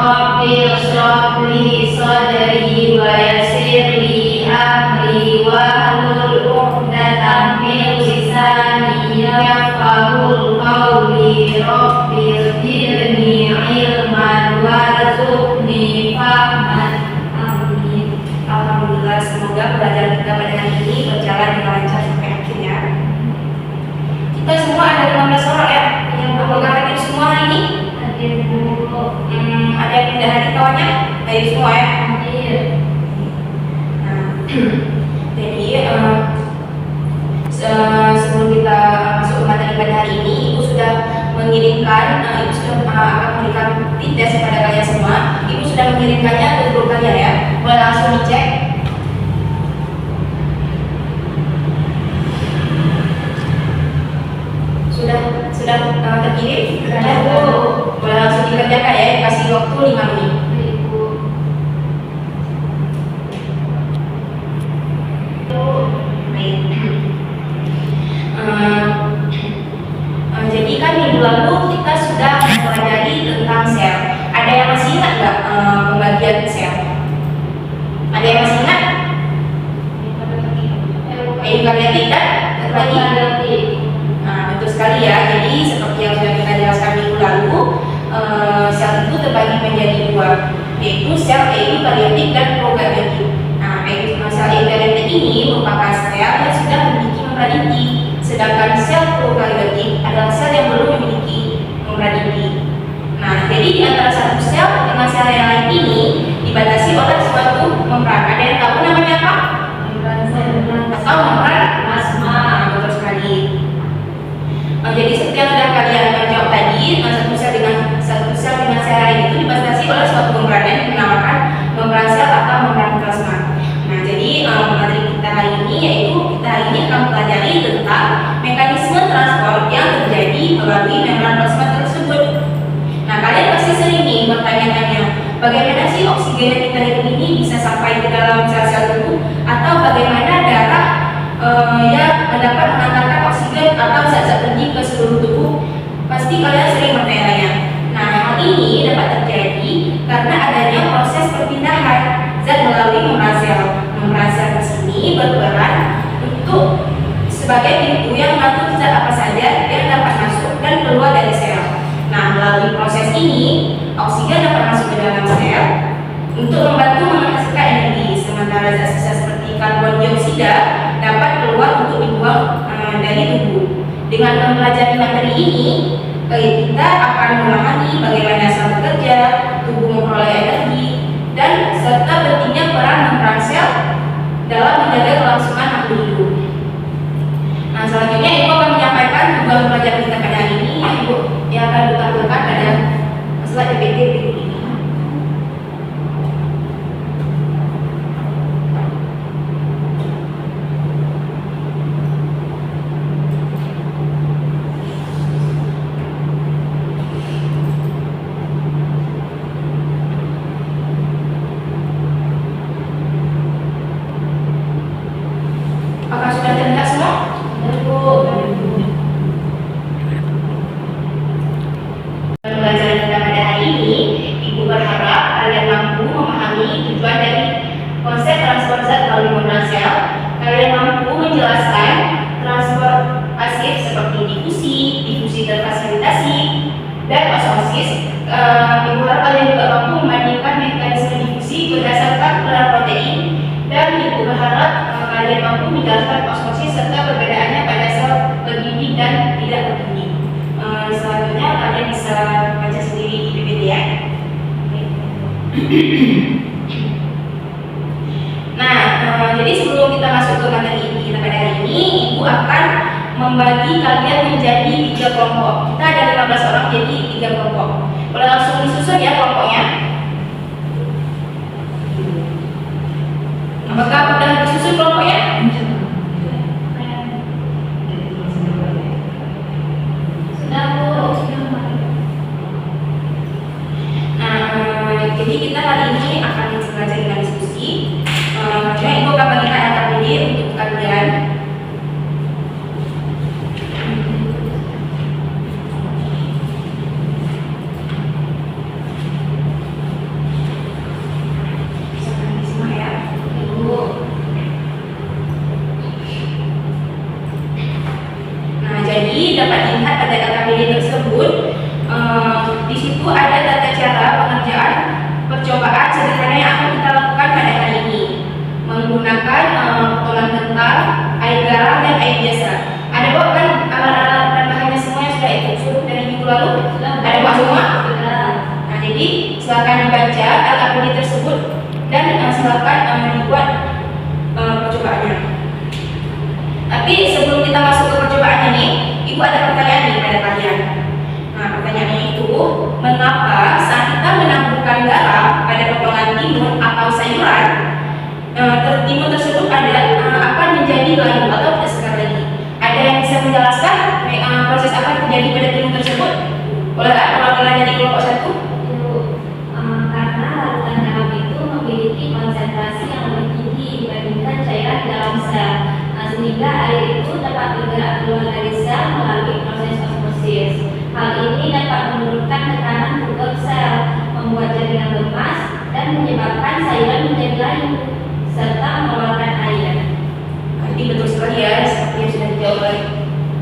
Rabbi shrah li sadri wa yassir li amri wahlul 'uqdatam min lisani yafqahul qawli. Rabbi zidni ilman warzuqni fahman. Amin. Alhamdulillah, semoga pelajaran kita pada hari ini berjalan dengan lancar sampai akhirnya. Kita semua ada 15 orang ya. Apakah hadir semua hari ini? Hadir dulu. Ada yang tidak hadir kawannya? Hadir semua ya? Hadir. Nah, jadi sebelum kita masuk ke materi pada hari ini, Ibu sudah mengirimkan, Ibu sudah akan memberikan tes kepada kalian semua. Ibu sudah mengirimkannya ke grup kalian ya. Boleh langsung dicek. Sudah terkirim? Sudah. Boleh langsung dikerjakan ya. Kasih waktu 5 menit. Jadi kan minggu lalu kita sudah mempelajari tentang sel. Ada yang masih ingat nggak pembagian sel? Ada yang masih ingat? Eukariotik dan terbagi. Nah, betul sekali ya. Jadi seperti yang sudah kita jelaskan minggu lalu, sel itu terbagi menjadi dua, yaitu sel eukariotik dan prokariotik. Nah, sel eukariotik ini merupakan sel yang sudah memiliki membran inti, sedangkan sel prokariotik adalah sel yang belum memiliki membran inti. Nah, jadi di antara satu sel dengan sel yang lain ini dibatasi oleh suatu membran. Ada yang tahu namanya apa? Atau membran plasma. Betul sekali. Jadi seperti yang sudah kalian jawab tadi, satu sel dengan sel lain itu dibatasi oleh suatu membran yang dinamakan membran sel atau membran plasma. Nah, jadi materi kita hari ini yaitu kita hari ini akan mempelajari tentang mekanisme transport yang terjadi melalui membran plasma tersebut. Nah, kalian pasti sering nih bertanya-tanya, bagaimana sih oksigen yang kita hirup ini bisa sampai ke dalam sel-sel tubuh, atau bagaimana darah yang dapat mengantarkan oksigen atau zat-zat penting ke seluruh tubuh? Pasti kalian sering bertanya-tanya. Nah, hal ini dapat terjadi karena adanya proses perpindahan zat melalui membran sel. Membran sel di sini berperan untuk sebagai pintu yang mengatur zat apa saja yang dapat masuk dan keluar dari sel. Nah, melalui proses ini, oksigen dapat masuk ke dalam sel untuk membantu menghasilkan energi, sementara zat sisa seperti karbon dioksida dapat keluar untuk dibuang dari tubuh. Dengan mempelajari materi ini, kita akan memahami bagaimana sel bekerja, tubuh memperoleh energi, dan serta pentingnya peran membran sel dalam menjaga kelangsungan makhluk hidup. Nah, selanjutnya Ibu akan menyampaikan tujuan pelajaran kita pada hari ini, Ibu yang akan ditampilkan pada slide PPT berikut ini. Apakah sudah terlihat semua? Pelajaran kita pada hari ini, Ibu berharap kalian mampu memahami tujuan dari konsep transport zat melalui membran sel. Kalian mampu menjelaskan transport pasif seperti difusi terfasilitasi, dan osmosis. Ibu harap kalian juga mampu membandingkan mekanisme difusi berdasarkan peran protein, dan Ibu berharap kalian mampu menjelaskan osmosis serta perbedaannya pada sel berdinding dan tidak berdinding. Selanjutnya kalian bisa baca sendiri di PPT ya. Nah, jadi sebelum kita masuk ke materi kita pada hari ini, Ibu akan membagi kalian menjadi 3 kelompok. Kita ada 15 orang, jadi 3 kelompok. Boleh langsung disusun ya kelompoknya. Apakah sudah disusun kelompoknya? Jadi kita hari ini akan belajar dengan diskusi. Ibu akan bagikan AKPD untuk kalian. Silakan dibaca LAPD tersebut dan silakan dibuat percobaannya. Tapi sebelum kita masuk ke percobaannya nih, Ibu ada pertanyaan nih pada kalian. Nah, pertanyaannya itu, mengapa saat kita menaburkan garam pada potongan timun atau sayuran, timun tersebut akan menjadi layu atau tidak segar lagi? Ada yang bisa menjelaskan proses apa yang terjadi pada timun tersebut? Boleh kalau kalian jadi kelompok satu? Karena larutan garam itu memiliki konsentrasi yang lebih tinggi dibandingkan cairan di dalam sel, sehingga air itu dapat bergerak keluar dari sel melalui proses osmosis. Hal ini dapat menurunkan tekanan pupuk sel, membuat jaringan lemas, dan menyebabkan sayuran menjadi layu serta mengeluarkan air. Jadi betul sekali ya, seperti yang sudah dijawab oleh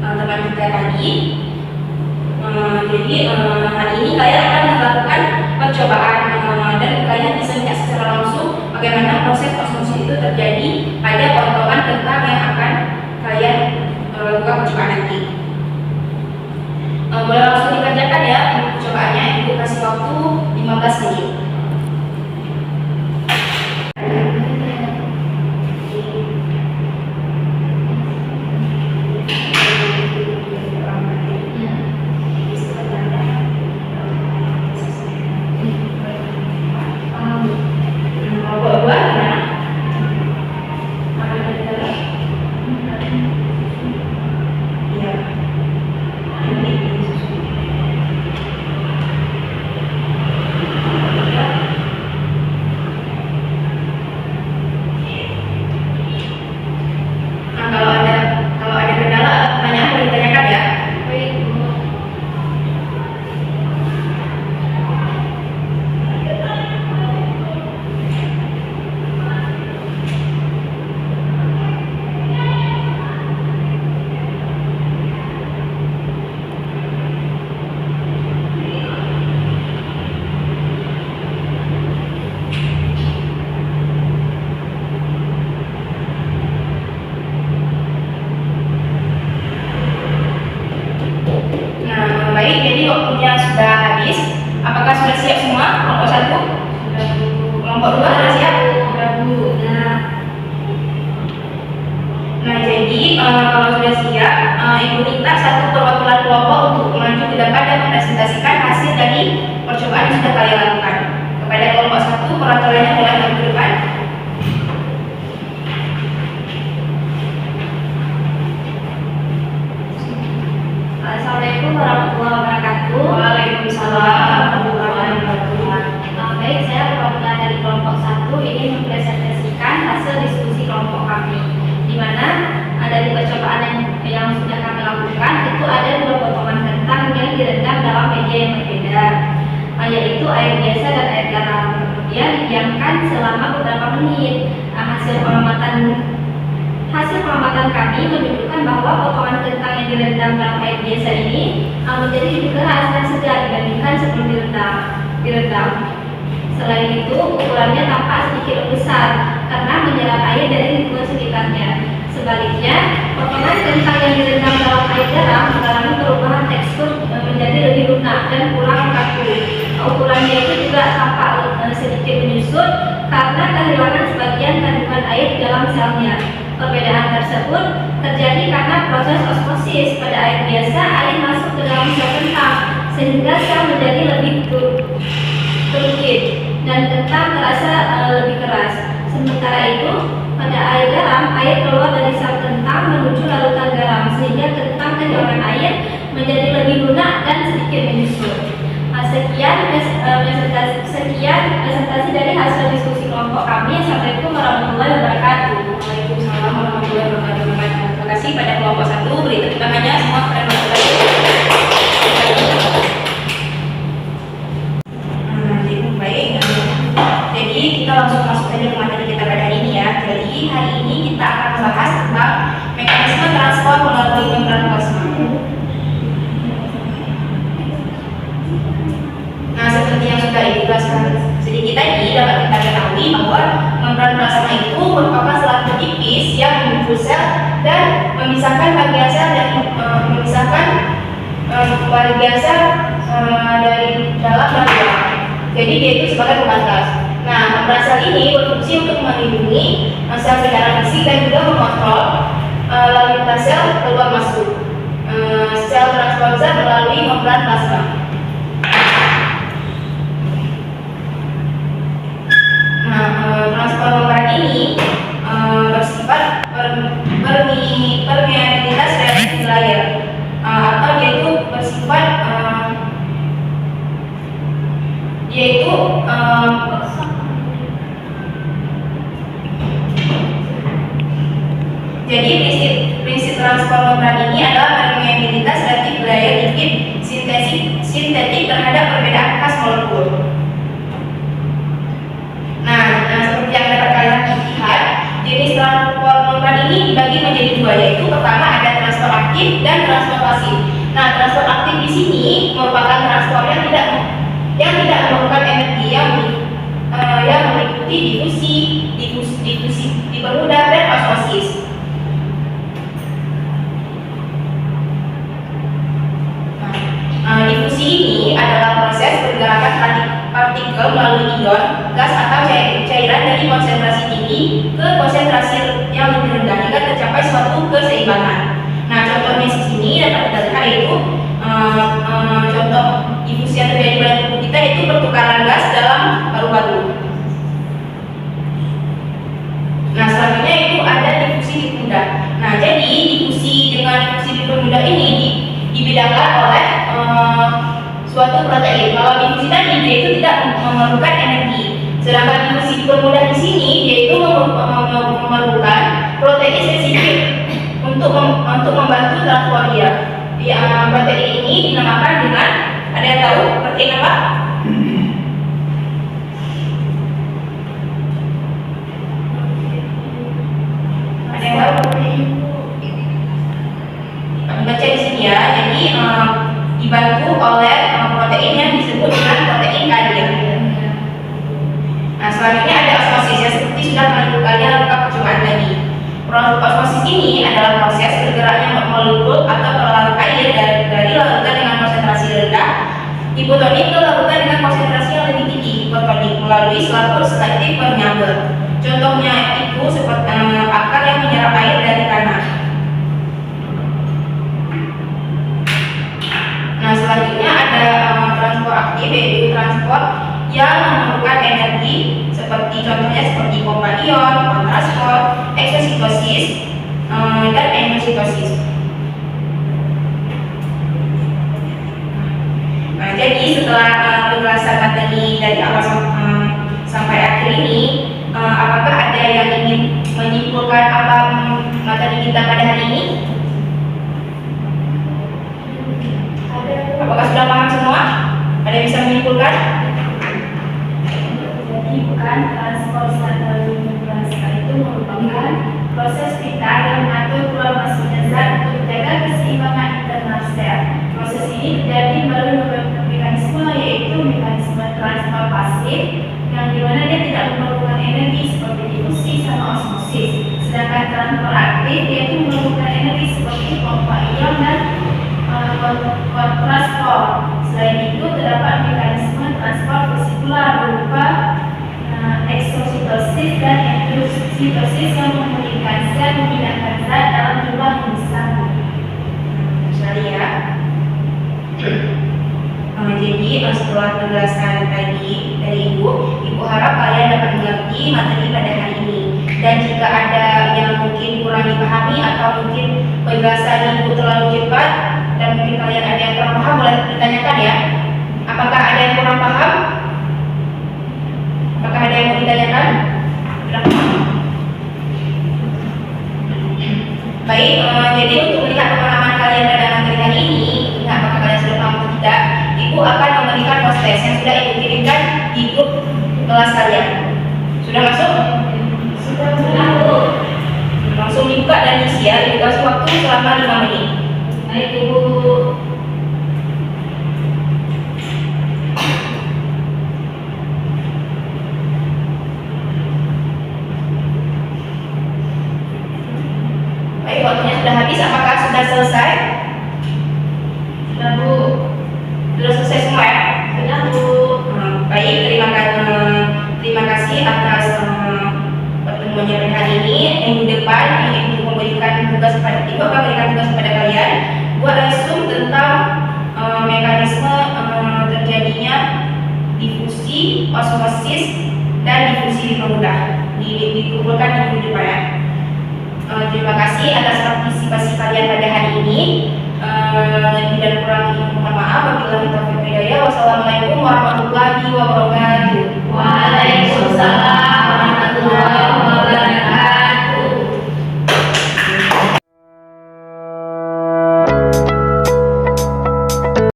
teman kita tadi. Jadi hari ini kalian akan melakukan percobaan dan kalian bisa melihat secara langsung bagaimana proses osmosis itu terjadi pada potongan kentang yang akan kalian lakukan percobaan nanti. Boleh langsung dikerjakan ya percobaannya. Ibu kasih waktu 15 menit. Waktunya sudah habis. Apakah sudah siap semua? Kelompok 1? Kelompok 2 sudah siap? Nah, jadi kalau sudah siap, Ibu minta satu perwakilan kelompok untuk maju ke depan dan mempresentasikan hasil dari percobaan yang sudah kalian lakukan. Kepada kelompok 1, perwakilannya mulai maju ke depan. Assalamualaikum warahmatullahi wabarakatuh. Waalaikumsalam warahmatullahi wabarakatuh. Baik, saya perwakilan dari kelompok 1 ini mempresentasikan hasil diskusi kelompok kami, di mana dari percobaan yang sudah kami lakukan itu ada 2 potongan kentang yang direndam dalam media yang berbeda, yaitu air biasa dan air garam. Kemudian didiamkan selama beberapa menit. Hasil pengamatan kami menunjukkan bahwa potongan kentang yang direndam dalam air biasa ini menjadi lebih keras dan segar dibandingkan sebelum direndam. Selain itu, ukurannya tampak sedikit lebih besar karena menyerap air dari lingkungan sekitarnya. Sebaliknya, potongan kentang yang direndam dalam air garam mengalami perubahan tekstur menjadi lebih lunak dan kurang kaku. Ukurannya itu juga tampak sedikit menyusut karena kehilangan sebagian kandungan air di dalam selnya. Perbedaan tersebut terjadi karena proses osmosis. Pada air biasa, air masuk ke dalam sel kentang sehingga sel menjadi lebih terukit dan kentang terasa lebih keras. Sementara itu, pada air garam, air keluar dari sel kentang menuju larutan garam sehingga kentang kehilangan air menjadi lebih lunak dan sedikit menyusut. Sekian presentasi dari hasil diskusi kelompok kami. Assalamualaikum warahmatullahi wabarakatuh. Waalaikumsalam warahmatullahi wabarakatuh. Terima kasih pada kelompok 1. Beri tepuk tangannya semua kepada kelompok 1. Baik. Jadi kita langsung masuk saja ke materi kita pada hari ini ya. Jadi hari ini kita akan membahas tentang mekanisme transport melalui membran plasma. Nah, seperti yang sudah dijelaskan sedikit tadi, dapat kita ketahui bahwa membran plasma itu merupakan selat tipis yang menuju sel dan memisahkan bagian sel dan memisahkan bagian sel dari dalam dan luar. Jadi dia itu sebagai pembatas. Nah, membrana sel ini berfungsi untuk melindungi sel secara fisik dan juga mengontrol lalu lintas sel keluar masuk. Sel transposer melalui membran plasma. Nah, transport membran ini bersifat permeabilitas reaktif layer, atau yaitu bersifat jadi prinsip transport membran ini adalah permeabilitas reaktif layer likid sintetik terhadap perbedaan khas molekul. Nah, seperti yang dapat kalian lihat, jenis transport membran ini dibagi menjadi dua, yaitu pertama ada transport aktif dan transport pasif. Nah, transport aktif di sini merupakan transport yang tidak memerlukan energi yang meliputi difusi, dipermudah dan osmosis. Difusi ini adalah proses pergerakan partikel melalui ion, gas atau cairan dari konsentrasi tinggi ke konsentrasi yang lebih rendah hingga tercapai suatu keseimbangan. Nah, contohnya di sini dapat kita lihat yaitu contoh difusi yang terjadi pada tubuh kita itu pertukaran gas dalam paru-paru. Nah, selanjutnya itu ada difusi dipermudah. Nah, jadi difusi dipermudah ini dibedakan oleh suatu protein. Kalau difusi tadi dia itu tidak memerlukan energi, sedangkan difusi dipermudah di sini dia itu memerlukan protein spesifik untuk membantu transport dia. Protein ini dinamakan dengan, ada yang tahu protein apa? Ada yang tahu? Baca di sini ya. Jadi dibantu oleh protein yang disebut dengan protein kadir. Nah, selanjutnya ada osmosis yang seperti sudah kalian lengkap percobaan tadi. Osmosis ini adalah proses bergeraknya molekul atau larut air dari larutan dengan konsentrasi rendah hipotonik ke larutan dengan konsentrasi yang lebih tinggi hipotonik melalui selaput selektif permeabel. Contohnya itu seperti akar yang menyerap air dari tanah. Nah, selanjutnya ada transport aktif, yaitu transport yang memerlukan energi seperti pompa ion, kontrasport, eksositosis, dan endositosis. Nah, jadi setelah penjelasan materi dari awal sampai akhir ini, apakah ada yang ingin menyimpulkan apa materi kita pada hari ini? Apakah sudah paham semua? Ada yang bisa menyimpulkan? Jadi bukan transport standar itu merupakan proses vital yang mengatur keluar masuknya zat untuk menjaga keseimbangan internal sel. Proses ini terjadi melalui beberapa mekanisme, yaitu mekanisme transport pasif yang dimana dia tidak memerlukan energi seperti difusi sama osmosis. Sedangkan transport aktif yaitu memerlukan energi seperti pompa ion dan kontrasport. Selain itu terdapat mekanisme transport vesikular berupa eksositosis dan endositosis yang memungkinkan sel memindahkan zat dalam jumlah yang besar. Sekali ya. Jadi setelah penjelasan tadi dari Ibu harap kalian dapat mengerti materi pada hari ini. Dan jika ada yang mungkin kurang dipahami atau mungkin penjelasan Ibu terlalu cepat dan mungkin kalian ada yang kurang paham, boleh ditanyakan ya. Apakah ada yang kurang paham? Apakah ada yang mau ditanyakan? Baik, jadi untuk melihat pemahaman kalian pada materi hari ini, apakah kalian sudah paham atau tidak, Ibu akan memberikan post test yang sudah Ibu kirimkan di grup kelas kalian. Sudah masuk? Sudah masuk. Langsung dibuka dan isi ya. Ibu kasih waktu selama 5 menit. Baik Ibu. Baik, waktunya sudah habis. Apakah sudah selesai? Sudah Bu. Sudah selesai semua ya? Sudah Bu. Baik, terima dan difusi dipermudah, dikumpulkan di minggu depan ya. Terima kasih atas partisipasi kalian pada hari ini. Lebih dan kurang ini mohon maaf. Wabillahi taufiq wal hidayah. Wassalamualaikum warahmatullahi wabarakatuh. Waalaikumsalam.